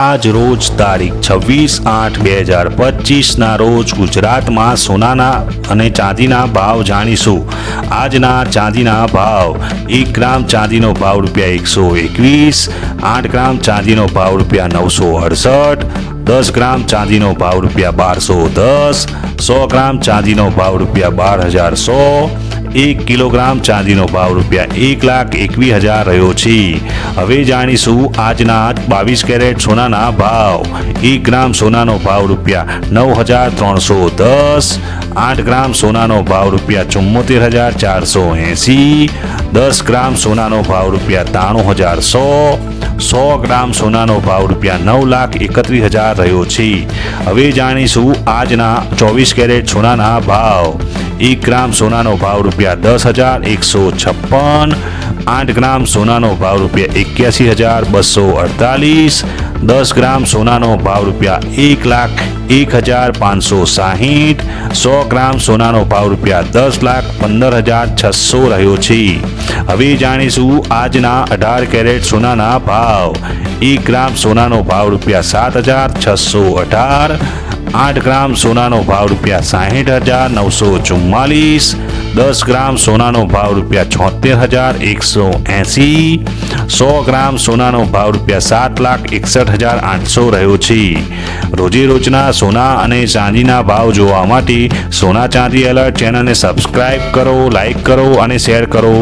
આજ રોજ તારીખ 26/8/2025 ના રોજ ગુજરાતમાં સોનાના અને ચાંદીના ભાવ જાણીશું। આજના ચાંદીના ભાવ 1 ગ્રામ ચાંદીનો ભાવ ₹121, 8 ગ્રામ ચાંદીનો ભાવ ₹968, 10 ગ્રામ ચાંદીનો ભાવ ₹1210, 100 ગ્રામ ચાંદીનો ભાવ ₹12,100, 1 કિલોગ્રામ ચાંદીનો ભાવ ₹1,21,000 રહ્યો છે। હવે જાણીશું આજના 22 કેરેટ સોનાના ભાવ। 1 ગ્રામ સોનાનો ભાવ ₹9,310, 8 ગ્રામ સોનાનો ભાવ ₹74,480, 10 ગ્રામ સોનાનો ભાવ ₹93,100, 100 ગ્રામ સોનાનો ભાવ ₹9,31,000 રહ્યો છે। હવે જાણીશું આજના 24 કેરેટ સોનાના ભાવ। 1 ગ્રામ સોનાનો ભાવ ₹10,156, 8 ગ્રામ સોનાનો ભાવ ₹81,248, 10 ગ્રામ સોનાનો ભાવ ₹1,01,560, 100 ગ્રામ સોનાનો ભાવ ₹10,15,600 રહ્યો છે। હવે જાણીશું આજના 18 કેરેટ સોનાના ભાવ। 1 ગ્રામ સોનાનો ભાવ ₹7,618, 8 ગ્રામ સોનાનો ભાવ ₹60,944, 10 ગ્રામ સોનાનો ભાવ ₹76,180, 100 ગ્રામ સોનાનો ભાવ ₹7,61,800 રહ્યો છે। રોજે રોજના સોના અને ચાંદીના ભાવ જોવા માટે સોના ચાંદી એલર્ટ ચેનલને સબસ્ક્રાઇબ કરો, લાઇક કરો અને શેર કરો।